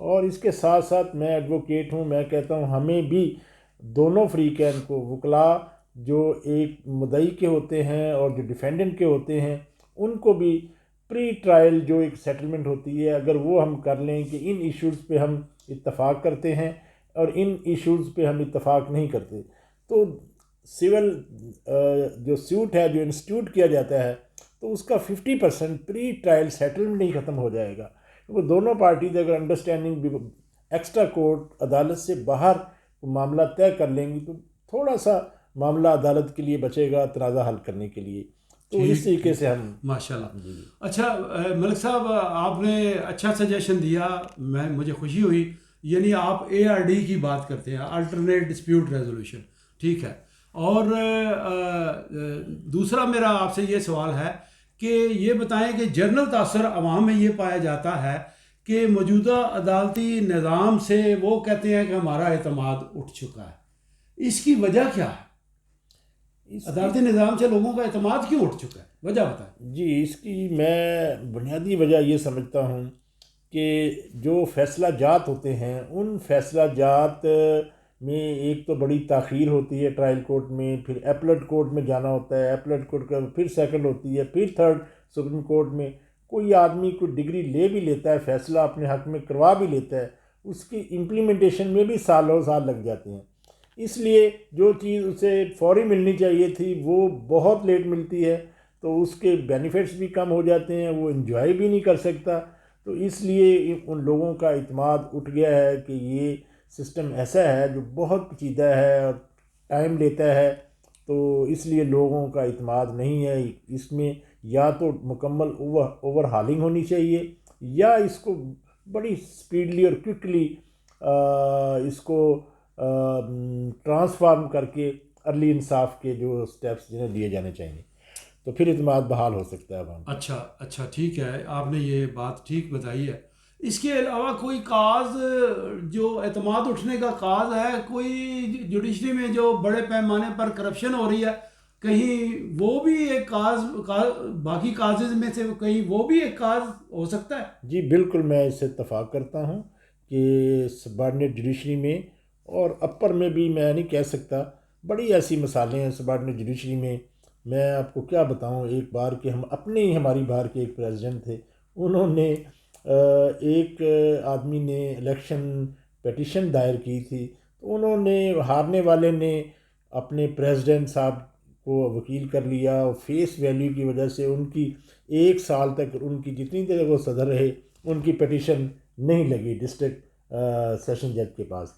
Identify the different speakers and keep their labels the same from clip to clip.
Speaker 1: اور اس کے ساتھ ساتھ میں ایڈوکیٹ ہوں، میں کہتا ہوں ہمیں بھی دونوں فریقین کو، وکلاء جو ایک مدعی کے ہوتے ہیں اور جو ڈیفینڈنٹ کے ہوتے ہیں، ان کو بھی پری ٹرائل جو ایک سیٹلمنٹ ہوتی ہے، اگر وہ ہم کر لیں کہ ان ایشوز پہ ہم اتفاق کرتے ہیں اور ان ایشوز پہ ہم اتفاق نہیں کرتے، تو سول جو سیوٹ ہے جو انسٹیٹیوٹ کیا جاتا ہے تو اس کا 50% پری ٹرائل سیٹلمنٹ ہی ختم ہو جائے گا. وہ دونوں پارٹیز اگر انڈرسٹینڈنگ ایکسٹرا کورٹ عدالت سے باہر معاملہ طے کر لیں گی تو تھوڑا سا معاملہ عدالت کے لیے بچے گا تنازع حل کرنے کے لیے. تو اس طریقے سے ہم
Speaker 2: ماشاء اللہ. اچھا ملک صاحب، آپ نے اچھا سجیشن دیا، مجھے خوشی ہوئی. یعنی آپ ARD کی بات کرتے ہیں، الٹرنیٹ ڈسپیوٹ ریزولوشن، ٹھیک ہے. اور دوسرا میرا آپ سے یہ سوال ہے کہ یہ بتائیں کہ جنرل تاثر عوام میں یہ پایا جاتا ہے کہ موجودہ عدالتی نظام سے وہ کہتے ہیں کہ ہمارا اعتماد اٹھ چکا ہے. اس کی وجہ کیا ہے؟ عدالتی نظام سے لوگوں کا اعتماد کیوں اٹھ چکا ہے؟ وجہ بتائیں.
Speaker 1: جی، اس کی میں بنیادی وجہ یہ سمجھتا ہوں کہ جو فیصلہ جات ہوتے ہیں ان فیصلہ جات میں ایک تو بڑی تاخیر ہوتی ہے ٹرائل کورٹ میں، پھر ایپلٹ کورٹ میں جانا ہوتا ہے، ایپلٹ کورٹ کا پھر سیکنڈ ہوتی ہے، پھر تھرڈ سپریم کورٹ میں. کوئی آدمی کوئی ڈگری لے بھی لیتا ہے، فیصلہ اپنے حق میں کروا بھی لیتا ہے، اس کی امپلیمنٹیشن میں بھی سالوں سال لگ جاتے ہیں. اس لیے جو چیز اسے فوری ملنی چاہیے تھی وہ بہت لیٹ ملتی ہے، تو اس کے بینیفٹس بھی کم ہو جاتے ہیں، وہ انجوائے بھی نہیں کر سکتا. تو اس لیے ان لوگوں کا اعتماد اٹھ گیا ہے کہ یہ سسٹم ایسا ہے جو بہت پیچیدہ ہے اور ٹائم لیتا ہے. تو اس لیے لوگوں کا اعتماد نہیں ہے. اس میں یا تو مکمل اوور ہالنگ ہونی چاہیے، یا اس کو بڑی سپیڈلی اور کوئکلی اس کو ٹرانسفارم کر کے ارلی انصاف کے جو سٹیپس جنہیں لیے جانے چاہیے، تو پھر اعتماد بحال ہو سکتا ہے عوام.
Speaker 2: اچھا ٹھیک ہے، آپ نے یہ بات ٹھیک بتائی ہے. اس کے علاوہ کوئی کاز جو اعتماد اٹھنے کا کاز ہے، کوئی جوڈیشری میں جو بڑے پیمانے پر کرپشن ہو رہی ہے، کہیں وہ بھی ایک کاز باقی کازز میں سے کہیں وہ بھی ایک کاز ہو سکتا ہے؟
Speaker 1: جی بالکل، میں اس سے اتفاق کرتا ہوں کہ سبارڈینیٹ جوڈیشری میں اور اپر میں بھی میں نہیں کہہ سکتا، بڑی ایسی مثالیں ہیں سبارڈینیٹ جوڈیشری میں. میں آپ کو کیا بتاؤں، ایک بار کہ ہماری بار کے ایک پریزیڈنٹ تھے، انہوں نے ایک آدمی نے الیکشن پیٹیشن دائر کی تھی، تو انہوں نے ہارنے والے نے اپنے پریزیڈنٹ صاحب کو وکیل کر لیا، اور فیس ویلیو کی وجہ سے ان کی 1 سال تک ان کی جتنی دیر وہ صدر رہے ان کی پیٹیشن نہیں لگی ڈسٹرکٹ سیشن جج کے پاس.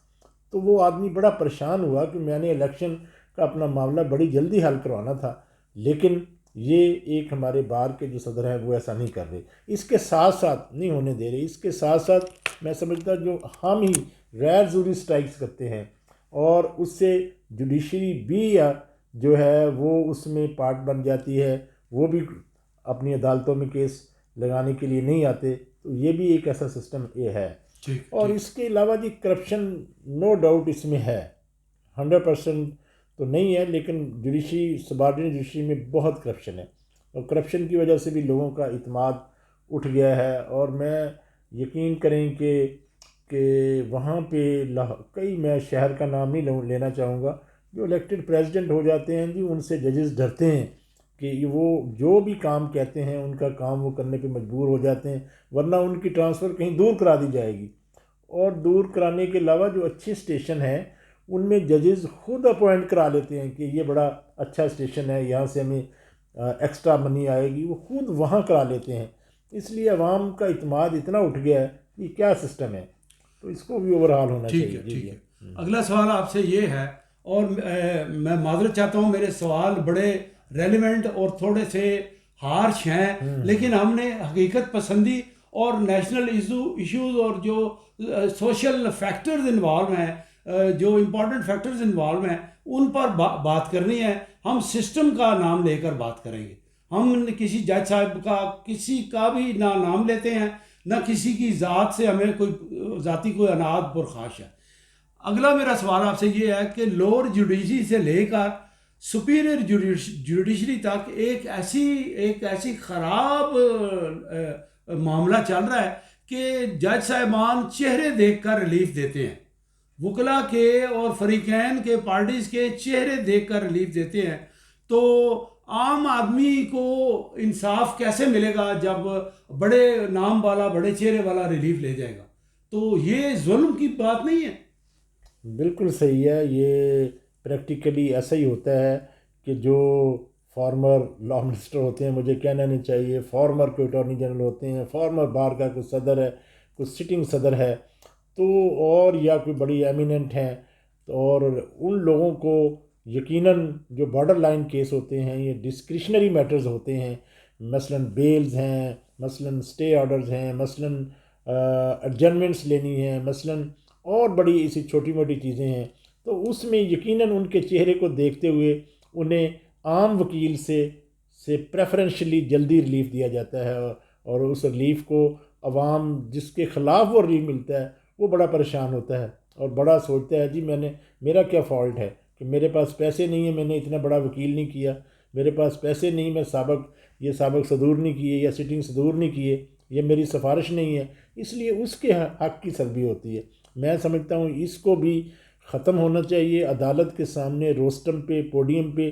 Speaker 1: تو وہ آدمی بڑا پریشان ہوا کہ میں نے الیکشن کا اپنا معاملہ بڑی جلدی حل کروانا تھا، لیکن یہ ایک ہمارے بار کے جو صدر ہیں وہ ایسا نہیں کر رہے، اس کے ساتھ ساتھ نہیں ہونے دے رہے. اس کے ساتھ ساتھ میں سمجھتا جو ہم ہی غیر ضروری سٹرائکس کرتے ہیں، اور اس سے جوڈیشری بھی جو ہے وہ اس میں پارٹ بن جاتی ہے، وہ بھی اپنی عدالتوں میں کیس لگانے کے لیے نہیں آتے. تو یہ بھی ایک ایسا سسٹم یہ ہے. اور اس کے علاوہ جی کرپشن نو ڈاؤٹ اس میں ہے، 100% تو نہیں ہے، لیکن جوڈیشری سبارڈینیٹ جوڈیشری میں بہت کرپشن ہے، اور کرپشن کی وجہ سے بھی لوگوں کا اعتماد اٹھ گیا ہے. اور میں یقین کریں کہ وہاں پہ کئی، میں شہر کا نام نہیں لینا چاہوں گا، جو الیکٹڈ پریزیڈنٹ ہو جاتے ہیں جی ان سے ججز ڈرتے ہیں کہ وہ جو بھی کام کہتے ہیں ان کا کام وہ کرنے پہ مجبور ہو جاتے ہیں، ورنہ ان کی ٹرانسفر کہیں دور کرا دی جائے گی. اور دور کرانے کے علاوہ جو اچھے اسٹیشن ہیں ان میں ججز خود اپوائنٹ کرا لیتے ہیں کہ یہ بڑا اچھا اسٹیشن ہے، یہاں سے ہمیں ایکسٹرا منی آئے گی، وہ خود وہاں کرا لیتے ہیں. اس لیے عوام کا اعتماد اتنا اٹھ گیا ہے کہ کیا سسٹم ہے، تو اس کو بھی اوور ہال ہونا چاہیے.
Speaker 2: ٹھیک ہے. اگلا سوال آپ سے یہ ہے، اور میں معذرت چاہتا ہوں، میرے سوال بڑے ریلیونٹ اور تھوڑے سے ہارش ہیں، لیکن ہم نے حقیقت پسندی اور نیشنل ایشوز اور جو سوشل فیکٹرز انوالو ہیں، جو امپورٹنٹ فیکٹرز انوالو ہیں، ان پر بات کرنی ہے. ہم سسٹم کا نام لے کر بات کریں گے. ہم کسی جج صاحب کا کسی کا بھی نہ نام لیتے ہیں، نہ کسی کی ذات سے ہمیں کوئی ذاتی کوئی عناد پرخاش ہے. اگلا میرا سوال آپ سے یہ ہے کہ لوور جوڈیشری سے لے کر سپیریئر جوڈیشری تک ایک ایسی خراب معاملہ چل رہا ہے کہ جج صاحبان چہرے دیکھ کر ریلیف دیتے ہیں، وکلا کے اور فریقین کے پارٹیز کے چہرے دیکھ کر ریلیف دیتے ہیں، تو عام آدمی کو انصاف کیسے ملے گا جب بڑے نام والا بڑے چہرے والا ریلیف لے جائے گا؟ تو یہ ظلم کی بات نہیں ہے؟
Speaker 1: بالکل صحیح ہے. یہ پریکٹیکلی ایسا ہی ہوتا ہے کہ جو فارمر لا منسٹر ہوتے ہیں، مجھے کہنا نہیں چاہیے، فارمر کوئی اٹارنی جنرل ہوتے ہیں، فارمر بار کا کوئی صدر ہے، کوئی سٹنگ صدر ہے، تو اور یا کوئی بڑی ایمیننٹ ہیں، اور ان لوگوں کو یقیناً جو بارڈر لائن کیس ہوتے ہیں یہ ڈسکریشنری میٹرز ہوتے ہیں، مثلاً بیلز ہیں، مثلاً اسٹے آرڈرز ہیں، مثلاً ایڈجرمنٹس لینی ہیں، مثلاً اور بڑی ایسی چھوٹی موٹی چیزیں ہیں، تو اس میں یقیناً ان کے چہرے کو دیکھتے ہوئے انہیں عام وکیل سے پریفرنشلی جلدی ریلیف دیا جاتا ہے، اور اس ریلیف کو عوام جس کے خلاف وہ ریلیف ملتا ہے وہ بڑا پریشان ہوتا ہے اور بڑا سوچتا ہے جی میرا کیا فالٹ ہے کہ میرے پاس پیسے نہیں ہیں، میں نے اتنا بڑا وکیل نہیں کیا، میرے پاس پیسے نہیں، میں سابق صدور نہیں کیے یا سٹنگ صدور نہیں کیے، یہ میری سفارش نہیں ہے، اس لیے اس کے حق کی سلبی ہوتی ہے. میں سمجھتا ہوں اس کو بھی ختم ہونا چاہیے. عدالت کے سامنے روسٹم پہ، پوڈیم پہ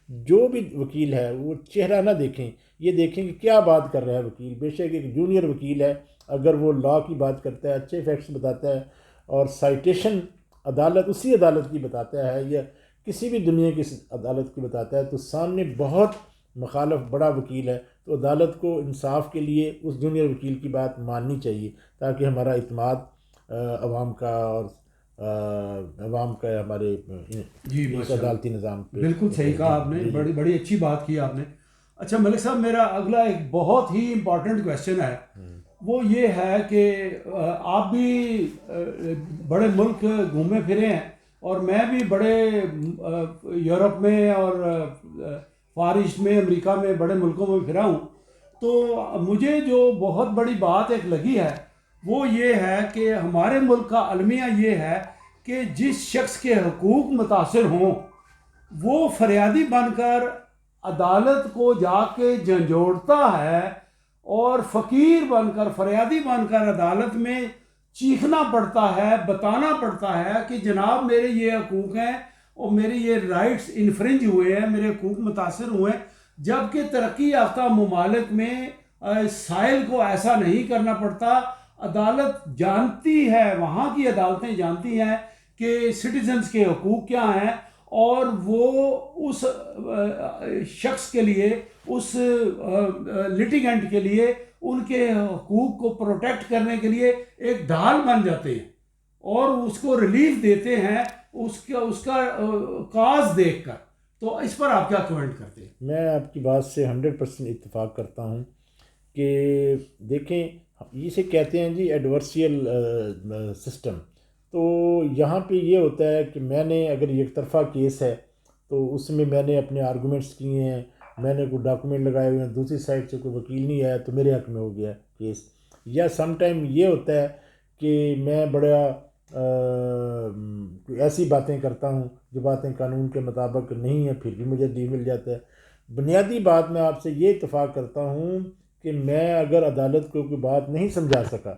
Speaker 1: جو بھی وکیل ہے وہ چہرہ نہ دیکھیں، یہ دیکھیں کہ کیا بات کر رہا ہے وکیل. بے شک ایک جونیئر وکیل ہے، اگر وہ لا کی بات کرتا ہے، اچھے فیکٹس بتاتا ہے اور سائٹیشن اسی عدالت کی بتاتا ہے یا کسی بھی دنیا کی عدالت کی بتاتا ہے، تو سامنے بہت مخالف بڑا وکیل ہے، تو عدالت کو انصاف کے لیے اس جونیئر وکیل کی بات ماننی چاہیے، تاکہ ہمارا اعتماد عوام کا اور عوام کا ہمارے
Speaker 2: جی
Speaker 1: اس
Speaker 2: ماشاء اللہ،
Speaker 1: عدالتی نظام پہ.
Speaker 2: بالکل صحیح کہا آپ نے،
Speaker 1: جی جی
Speaker 2: بڑی اچھی بات کی آپ نے. اچھا ملک صاحب، میرا اگلا ایک بہت ہی امپورٹنٹ کویشچن ہے، وہ یہ ہے کہ آپ بھی بڑے ملک گھومے پھرے ہیں، اور میں بھی بڑے یورپ میں اور فار ایسٹ میں، امریکہ میں بڑے ملکوں میں پھرا ہوں. تو مجھے جو بہت بڑی بات ایک لگی ہے وہ یہ ہے کہ ہمارے ملک کا المیہ یہ ہے کہ جس شخص کے حقوق متاثر ہوں وہ فریادی بن کر عدالت کو جا کے جھنجھوڑتا ہے، اور فقیر بن کر، فریادی بن کر عدالت میں چیخنا پڑتا ہے، بتانا پڑتا ہے کہ جناب میرے یہ حقوق ہیں اور میرے یہ رائٹس انفرنج ہوئے ہیں، میرے حقوق متاثر ہوئے ہیں. جبکہ ترقی یافتہ ممالک میں سائل کو ایسا نہیں کرنا پڑتا. عدالت جانتی ہے، وہاں کی عدالتیں جانتی ہیں کہ سٹیزنز کے حقوق کیا ہیں، اور وہ اس شخص کے لیے، اس لٹیگنٹ کے لیے ان کے حقوق کو پروٹیکٹ کرنے کے لیے ایک ڈھال بن جاتے ہیں اور اس کو ریلیف دیتے ہیں اس کا کاز دیکھ کر. تو اس پر آپ کیا کمنٹ کرتے ہیں؟
Speaker 1: میں آپ کی بات سے 100% اتفاق کرتا ہوں کہ دیکھیں، اسے کہتے ہیں جی ایڈورسیل سسٹم. تو یہاں پہ یہ ہوتا ہے کہ میں نے اگر یک طرفہ کیس ہے تو اس میں نے اپنے آرگومنٹس کیے ہیں، میں نے کوئی ڈاکومنٹ لگائے ہوئے ہیں، دوسری سائڈ سے کوئی وکیل نہیں آیا تو میرے حق میں ہو گیا کیس. یا سم ٹائم یہ ہوتا ہے کہ میں بڑا ایسی باتیں کرتا ہوں جو باتیں قانون کے مطابق نہیں ہیں، پھر بھی مجھے ڈی مل جاتا ہے. بنیادی بات میں آپ سے یہ اتفاق کرتا ہوں کہ میں اگر عدالت کو کوئی بات نہیں سمجھا سکا،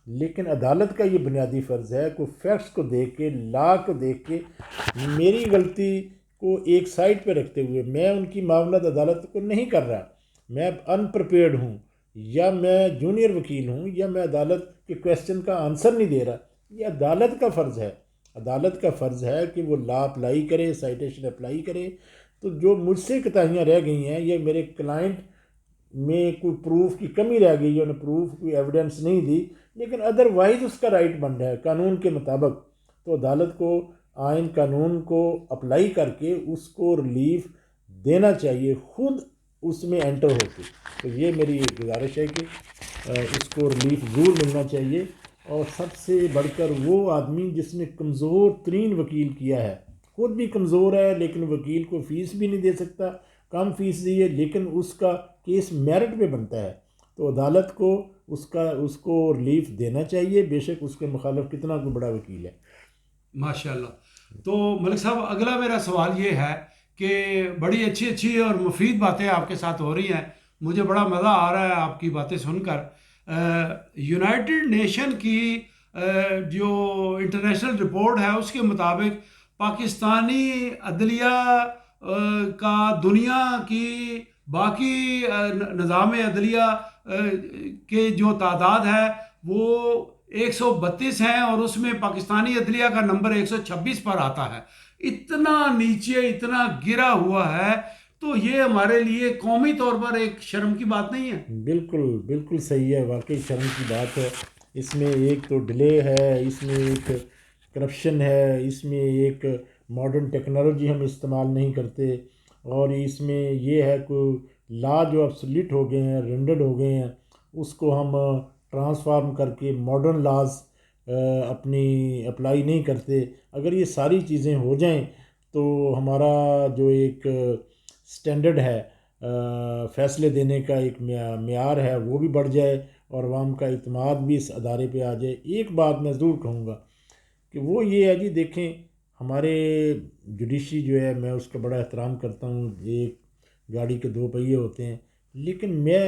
Speaker 1: لیکن عدالت کا یہ بنیادی فرض ہے کوئی فیکٹس کو دیکھ کے، لا کو دیکھ کے، میری غلطی کو ایک سائڈ پہ رکھتے ہوئے میں ان کی معاونت عدالت کو نہیں کر رہا، میں ان پریپیئرڈ ہوں، یا میں جونیئر وکیل ہوں، یا میں عدالت کے کویسچن کا آنسر نہیں دے رہا. یہ عدالت کا فرض ہے. عدالت کا فرض ہے کہ وہ لا اپلائی کرے، سائٹیشن اپلائی کرے. تو جو مجھ سے کوتاہیاں رہ گئی ہیں، یہ میرے کلائنٹ میں کوئی پروف کی کمی رہ گئی ہے، انہوں نے پروف کوئی ایویڈنس نہیں دی، لیکن ادروائز اس کا رائٹ بن رہا ہے قانون کے مطابق، تو عدالت کو آئین قانون کو اپلائی کر کے اس کو ریلیف دینا چاہیے، خود اس میں انٹر ہو کے. تو یہ میری گزارش ہے کہ اس کو ریلیف ضرور ملنا چاہیے. اور سب سے بڑھ کر وہ آدمی جس نے کمزور ترین وکیل کیا ہے، خود بھی کمزور ہے لیکن وکیل کو فیس بھی نہیں دے سکتا، کم فیس دی ہے، لیکن اس کا کیس میرٹ پہ بنتا ہے، تو عدالت کو اس کو ریلیف دینا چاہیے، بے شک اس کے مخالف کتنا کوئی بڑا وکیل ہے.
Speaker 2: ماشاء اللہ. تو ملک صاحب، اگلا میرا سوال یہ ہے کہ بڑی اچھی اور مفید باتیں آپ کے ساتھ ہو رہی ہیں، مجھے بڑا مزہ آ رہا ہے آپ کی باتیں سن کر. یونائٹڈ نیشن کی جو انٹرنیشنل رپورٹ ہے اس کے مطابق پاکستانی عدلیہ کا دنیا کی باقی نظام عدلیہ کے جو تعداد ہے وہ 132 ہیں، اور اس میں پاکستانی عدلیہ کا نمبر 126 پر آتا ہے. اتنا نیچے، اتنا گرا ہوا ہے، تو یہ ہمارے لیے قومی طور پر ایک شرم کی بات نہیں ہے؟
Speaker 1: بالکل بالکل صحیح ہے، واقعی شرم کی بات ہے. اس میں ایک تو ڈیلے ہے، اس میں ایک کرپشن ہے، اس میں ایک ماڈرن ٹیکنالوجی ہم استعمال نہیں کرتے، اور اس میں یہ ہے کہ لا جو ابسلیٹ ہو گئے ہیں، رینڈڈ ہو گئے ہیں، اس کو ہم ٹرانسفارم کر کے ماڈرن لاز اپنی اپلائی نہیں کرتے. اگر یہ ساری چیزیں ہو جائیں تو ہمارا جو ایک سٹینڈرڈ ہے فیصلے دینے کا، ایک معیار ہے، وہ بھی بڑھ جائے اور عوام کا اعتماد بھی اس ادارے پہ آ جائے. ایک بات میں ضرور کہوں گا کہ وہ یہ ہے جی، دیکھیں ہمارے جوڈیشری جو ہے، میں اس کا بڑا احترام کرتا ہوں. ایک گاڑی کے دو پہیے ہوتے ہیں، لیکن میں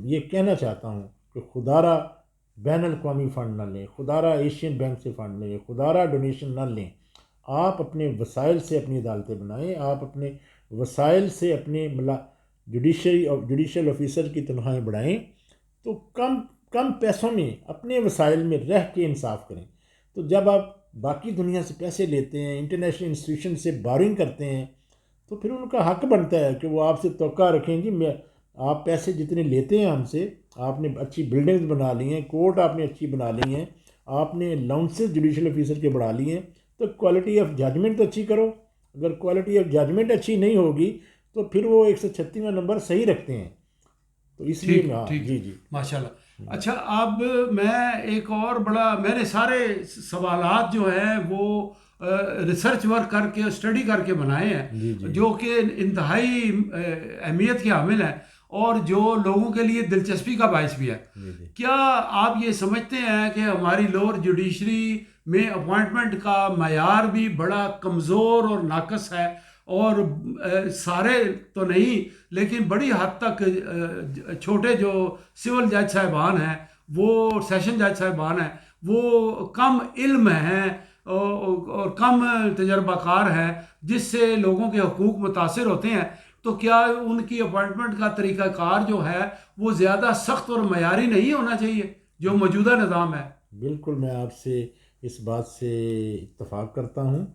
Speaker 1: یہ کہنا چاہتا ہوں کہ خدا را بین الاقوامی فنڈ نہ لیں، خدا را ایشین بینک سے فنڈ لیں، خدا را ڈونیشن نہ لیں. آپ اپنے وسائل سے اپنی عدالتیں بنائیں، آپ اپنے وسائل سے اپنے جوڈیشل آفیسر کی تنخواہیں بڑھائیں، تو کم پیسوں میں اپنے وسائل میں رہ کے انصاف کریں. تو جب آپ باقی دنیا سے پیسے لیتے ہیں، انٹرنیشنل انسٹیٹیوشن سے بارنگ کرتے ہیں، تو پھر ان کا حق بنتا ہے کہ وہ آپ سے توقع رکھیں جی آپ پیسے جتنے لیتے ہیں ہم سے، آپ نے اچھی بلڈنگز بنا لی ہیں، کورٹ آپ نے اچھی بنا لی ہیں، آپ نے الاؤنسز جوڈیشل آفیسر کے بڑھا لی ہیں، تو کوالٹی آف ججمنٹ تو اچھی کرو. اگر کوالٹی آف ججمنٹ اچھی نہیں ہوگی تو پھر وہ 136واں نمبر صحیح رکھتے ہیں. تو اس لیے
Speaker 2: ٹھیک ٹھیک،
Speaker 1: جی جی
Speaker 2: ماشاء اللہ. اچھا، اب میں ایک اور میں نے سارے سوالات جو ہیں وہ ریسرچ ورک کر کے، اسٹڈی کر کے بنائے
Speaker 1: جی
Speaker 2: ہیں،
Speaker 1: جی
Speaker 2: جو کہ انتہائی اہمیت کے حامل ہیں اور جو لوگوں کے لیے دلچسپی کا باعث بھی ہے.
Speaker 1: جی جی
Speaker 2: کیا آپ یہ سمجھتے ہیں کہ ہماری لوور جوڈیشری میں اپوائنٹمنٹ کا معیار بھی بڑا کمزور اور ناقص ہے، اور سارے تو نہیں لیکن بڑی حد تک چھوٹے جو سول جج صاحبان ہیں، وہ سیشن جج صاحبان ہیں، وہ کم علم ہیں اور کم تجربہ کار ہیں، جس سے لوگوں کے حقوق متاثر ہوتے ہیں؟ تو کیا ان کی اپوائنٹمنٹ کا طریقہ کار جو ہے وہ زیادہ سخت اور معیاری نہیں ہونا چاہیے جو موجودہ نظام ہے؟
Speaker 1: بالکل، میں آپ سے اس بات سے اتفاق کرتا ہوں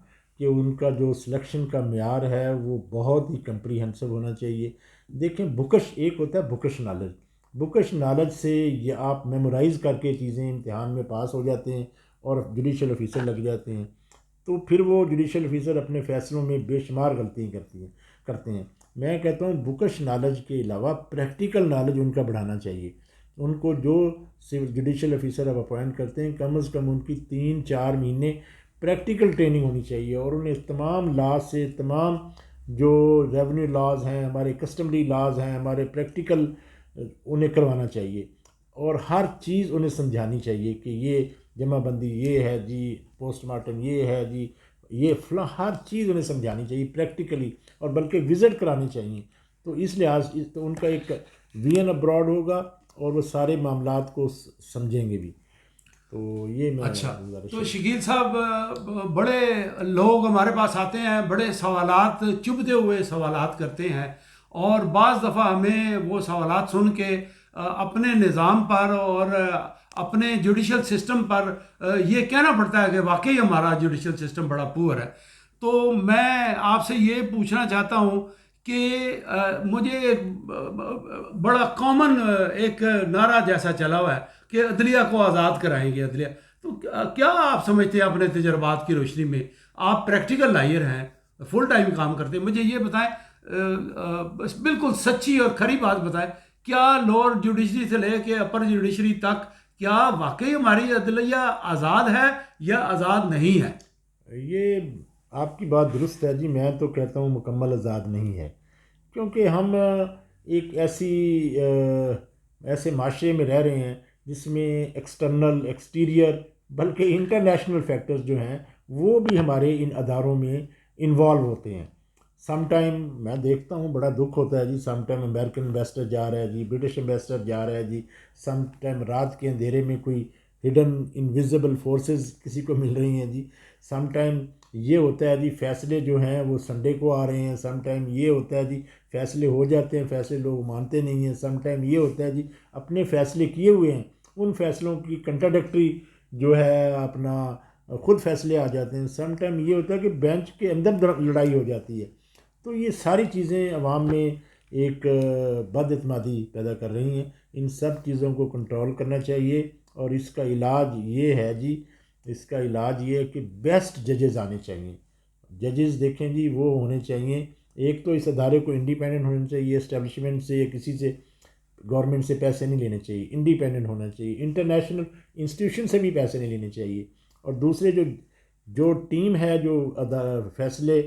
Speaker 1: کہ ان کا جو سلیکشن کا معیار ہے وہ بہت ہی کمپریہنسو ہونا چاہیے. دیکھیں، بکش ایک ہوتا ہے بکش نالج. بکش نالج سے یہ آپ میمورائز کر کے چیزیں امتحان میں پاس ہو جاتے ہیں اور جوڈیشل آفیسر لگ جاتے ہیں، تو پھر وہ جوڈیشل آفیسر اپنے فیصلوں میں بے شمار غلطیاں کرتے ہیں. میں کہتا ہوں بکش نالج کے علاوہ پریکٹیکل نالج ان کا بڑھانا چاہیے. ان کو جو جوڈیشل آفیسر اب اپوائنٹ کرتے ہیں، کم از کم ان کی 3-4 مہینے پریکٹیکل ٹریننگ ہونی چاہیے، اور انہیں تمام لاز سے، تمام جو ریونیو لاز ہیں، ہمارے کسٹمری لاز ہیں، ہمارے پریکٹیکل انہیں کروانا چاہیے، اور ہر چیز انہیں سمجھانی چاہیے کہ یہ جمع بندی یہ ہے جی، پوسٹ مارٹم یہ ہے جی، یہ فلاں، ہر چیز انہیں سمجھانی چاہیے پریکٹیکلی، اور بلکہ وزٹ کرانی چاہیے. تو اس لحاظ تو ان کا ایک وی این ابراڈ ہوگا اور وہ سارے معاملات کو سمجھیں گے بھی. تو یہ میں
Speaker 2: اچھا،
Speaker 1: گزارش
Speaker 2: تو
Speaker 1: ہے.
Speaker 2: شکیل صاحب، بڑے لوگ ہمارے پاس آتے ہیں، بڑے سوالات، چبھتے ہوئے سوالات کرتے ہیں، اور بعض دفعہ ہمیں وہ سوالات سن کے اپنے نظام پر اور اپنے جوڈیشل سسٹم پر یہ کہنا پڑتا ہے کہ واقعی ہمارا جوڈیشل سسٹم بڑا پور ہے. تو میں آپ سے یہ پوچھنا چاہتا ہوں کہ مجھے ایک بڑا کامن ایک نعرہ جیسا چلا ہوا ہے کہ عدلیہ کو آزاد کرائیں گے، عدلیہ. تو کیا آپ سمجھتے ہیں اپنے تجربات کی روشنی میں، آپ پریکٹیکل لائر ہیں، فل ٹائم کام کرتے ہیں، مجھے یہ بتائیں، بس بالکل سچی اور کھری بات بتائیں، کیا لوور جوڈیشری سے لے کے اپر جوڈیشری تک کیا واقعی ہماری عدلیہ آزاد ہے یا آزاد نہیں ہے؟
Speaker 1: یہ آپ کی بات درست ہے جی. میں تو کہتا ہوں مکمل آزاد نہیں ہے، کیونکہ ہم ایک ایسے معاشرے میں رہ رہے ہیں جس میں ایکسٹرنل، ایکسٹیریئر، بلکہ انٹرنیشنل فیکٹرز جو ہیں وہ بھی ہمارے ان اداروں میں انوالو ہوتے ہیں. سم ٹائم میں دیکھتا ہوں بڑا دکھ ہوتا ہے جی، سم ٹائم امریکن انویسٹر جا رہا ہے جی، برٹش انویسٹر جا رہا ہے جی، سم ٹائم رات کے اندھیرے میں کوئی ہڈن انویزیبل فورسز کسی کو مل رہی ہیں جی، سم ٹائم یہ ہوتا ہے جی فیصلے جو ہیں وہ سنڈے کو آ رہے ہیں، سم ٹائم یہ ہوتا ہے جی فیصلے ہو جاتے ہیں، فیصلے لوگ مانتے نہیں ہیں، سم ٹائم یہ ہوتا ہے جی اپنے فیصلے کیے ہوئے ہیں ان فیصلوں کی کنٹراڈکٹری جو ہے اپنا خود فیصلے آ جاتے ہیں، سم ٹائم یہ ہوتا ہے کہ بینچ کے اندر لڑائی ہو جاتی ہے۔ تو یہ ساری چیزیں عوام میں ایک بد اعتمادی پیدا کر رہی ہیں، ان سب چیزوں کو کنٹرول کرنا چاہیے، اور اس کا علاج یہ ہے جی، اس کا علاج یہ ہے کہ بیسٹ ججز آنے چاہیے۔ ججز دیکھیں جی وہ ہونے چاہیے، ایک تو اس ادارے کو انڈیپینڈنٹ ہونا چاہیے، اسٹیبلشمنٹ سے یا کسی سے گورنمنٹ سے پیسے نہیں لینے چاہیے، انڈیپینڈنٹ ہونا چاہیے، انٹرنیشنل انسٹیٹیوشن سے بھی پیسے نہیں لینے چاہیے، اور دوسرے جو ٹیم ہے جو فیصلے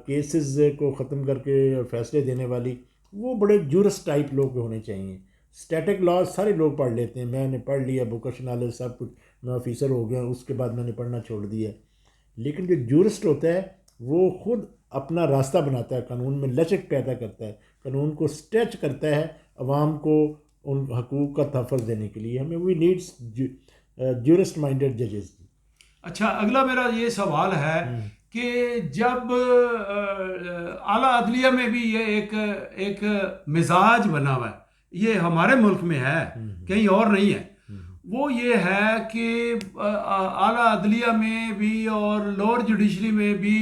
Speaker 1: کیسز کو ختم کر کے فیصلے دینے والی، وہ بڑے جورس ٹائپ لوگ ہونے چاہیے۔ اسٹیٹک لاز سارے لوگ پڑھ لیتے ہیں، میں نے پڑھ لیا بکش نالج سب کچھ، میں آفیسر ہو گیا، اس کے بعد میں نے پڑھنا چھوڑ دیا، لیکن جو جورسٹ ہوتا ہے وہ خود اپنا راستہ بناتا ہے، قانون میں لچک پیدا کرتا ہے، قانون کو اسٹریچ کرتا ہے عوام کو ان حقوق کا تحفظ دینے کے لیے۔ ہمیں وی نیڈس جورسٹ مائنڈیڈ ججز۔
Speaker 2: اچھا، اگلا میرا یہ سوال ہے کہ جب اعلیٰ عدلیہ میں بھی یہ ایک مزاج بنا ہوا ہے، یہ ہمارے ملک میں ہے، کہیں اور نہیں ہے، وہ یہ ہے کہ اعلیٰ عدلیہ میں بھی اور لوور جوڈیشری میں بھی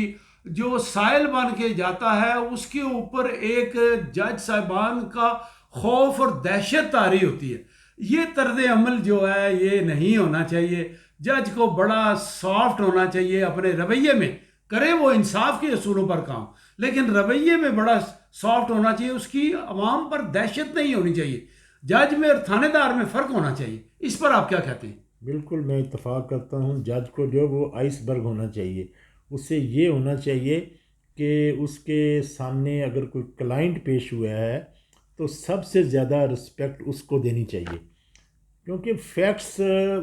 Speaker 2: جو سائل بن کے جاتا ہے اس کے اوپر ایک جج صاحبان کا خوف اور دہشت طاری ہوتی ہے۔ یہ طرز عمل جو ہے یہ نہیں ہونا چاہیے، جج کو بڑا سافٹ ہونا چاہیے اپنے رویے میں، کرے وہ انصاف کے اصولوں پر کام، لیکن رویے میں بڑا سافٹ ہونا چاہیے، اس کی عوام پر دہشت نہیں ہونی چاہیے، جج میں اور تھانے دار میں فرق ہونا چاہیے۔ اس پر آپ کیا کہتے ہیں؟
Speaker 1: بالکل میں اتفاق کرتا ہوں، جج کو جو وہ آئس برگ ہونا چاہیے، اس سے یہ ہونا چاہیے کہ اس کے سامنے اگر کوئی کلائنٹ پیش ہوا ہے تو سب سے زیادہ رسپیکٹ اس کو دینی چاہیے، کیونکہ فیکٹس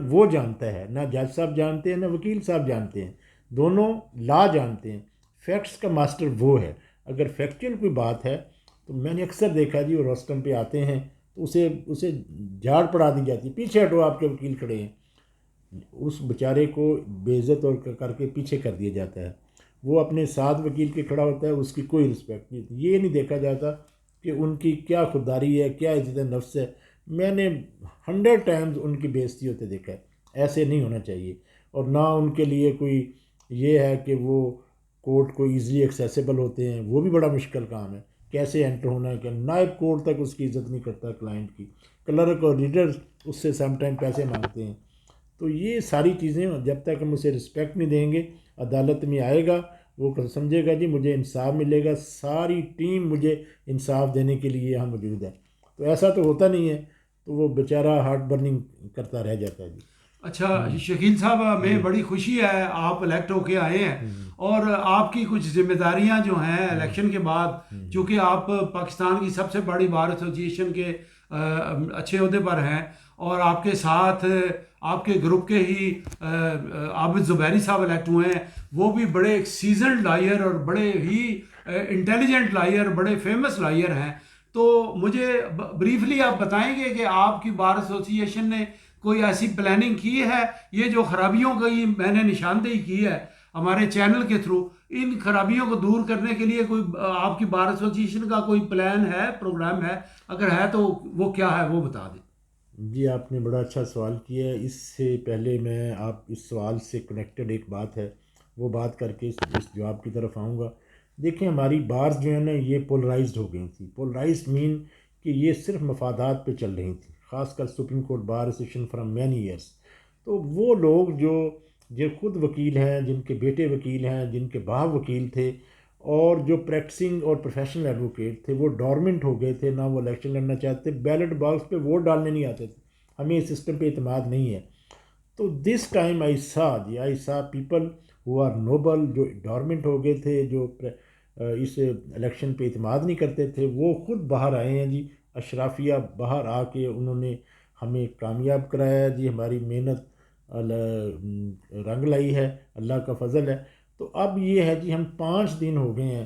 Speaker 1: وہ جانتا ہے، نہ جج صاحب جانتے ہیں نہ وکیل صاحب جانتے ہیں، دونوں لا جانتے ہیں، فیکٹس کا ماسٹر وہ ہے۔ اگر فیکچوئل کوئی بات ہے تو میں نے اکثر دیکھا جی وہ روسٹم پہ آتے ہیں تو اسے جھاڑ پڑا دی جاتی ہے، پیچھے ہٹو آپ کے وکیل کھڑے ہیں، اس بیچارے کو بے عزت اور کر کے پیچھے کر دیا جاتا ہے، وہ اپنے ساتھ وکیل کے کھڑا ہوتا ہے، اس کی کوئی رسپیکٹ نہیں، یہ نہیں دیکھا جاتا کہ ان کی کیا خودداری ہے، کیا عزت نفس ہے۔ میں نے 100 ٹائمز ان کی بے عزتی ہوتے دیکھا ہے، ایسے نہیں ہونا چاہیے، اور نہ ان کے لیے کوئی یہ ہے کہ وہ کورٹ کو ایزلی ایکسیسیبل ہوتے ہیں، وہ بھی بڑا مشکل کام ہے، کیسے انٹر ہونا ہے، کہ نائب کورٹ تک اس کی عزت نہیں کرتا کلائنٹ کی، کلرک اور ریڈر اس سے سم ٹائم پیسے مانگتے ہیں۔ تو یہ ساری چیزیں جب تک ہم اسے رسپیکٹ نہیں دیں گے، عدالت میں آئے گا وہ سمجھے گا جی مجھے انصاف ملے گا، ساری ٹیم مجھے انصاف دینے کے لیے یہاں موجود ہے، تو ایسا تو ہوتا نہیں ہے، تو وہ بیچارہ ہارٹ برننگ کرتا رہ جاتا ہے جی۔
Speaker 2: اچھا شکیل صاحب، ہمیں بڑی خوشی ہے آپ الیکٹ ہو کے آئے ہیں، اور آپ کی کچھ ذمہ داریاں جو ہیں الیکشن کے بعد، چونکہ آپ پاکستان کی سب سے بڑی بار ایسوسیشن کے اچھے عہدے پر ہیں، اور آپ کے ساتھ آپ کے گروپ کے ہی عابد زبیری صاحب الیکٹ ہوئے ہیں، وہ بھی بڑے ایک سیزنڈ لائر اور بڑے ہی انٹیلیجنٹ لائر، بڑے فیمس لائر ہیں، تو مجھے بریفلی آپ بتائیں گے کہ آپ کی بار ایسوسیشن نے کوئی ایسی پلاننگ کی ہے، یہ جو خرابیوں کی میں نے نشاندہی کی ہے ہمارے چینل کے تھرو، ان خرابیوں کو دور کرنے کے لیے کوئی آپ کی بار ایسوسیشن کا کوئی پلان ہے، پروگرام ہے؟ اگر ہے تو وہ کیا ہے، وہ بتا دیں۔
Speaker 1: جی آپ نے بڑا اچھا سوال کیا ہے، اس سے پہلے میں آپ اس سوال سے کنیکٹڈ ایک بات ہے وہ بات کر کے اس جواب کی طرف آؤں گا۔ دیکھیں ہماری بارز جو ہے نا یہ پولرائزڈ ہو گئی تھی، پولرائزڈ مین کہ یہ صرف مفادات پہ چل رہی تھیں، خاص کر supreme court bar association from many years. تو وہ لوگ جو خود وکیل ہیں، جن کے بیٹے وکیل ہیں، جن کے باپ وکیل تھے، اور جو پریکٹسنگ اور پروفیشنل ایڈوکیٹ تھے، وہ ڈورمنٹ ہو گئے تھے، نہ وہ الیکشن لڑنا چاہتے، بیلٹ باکس پہ ووٹ ڈالنے نہیں آتے تھے، ہمیں اس سسٹم پہ اعتماد نہیں ہے۔ تو دس ٹائم آئی سا پیپل ہو آر نوبل، جو ڈورمنٹ ہو گئے تھے، جو اس الیکشن پہ اعتماد نہیں کرتے تھے، وہ خود باہر آئے ہیں جی، اشرافیہ باہر آ کے انہوں نے ہمیں کامیاب کرایا جی، ہماری محنت رنگ لائی ہے، اللہ کا فضل ہے۔ تو اب یہ ہے جی ہم 5 دن ہو گئے ہیں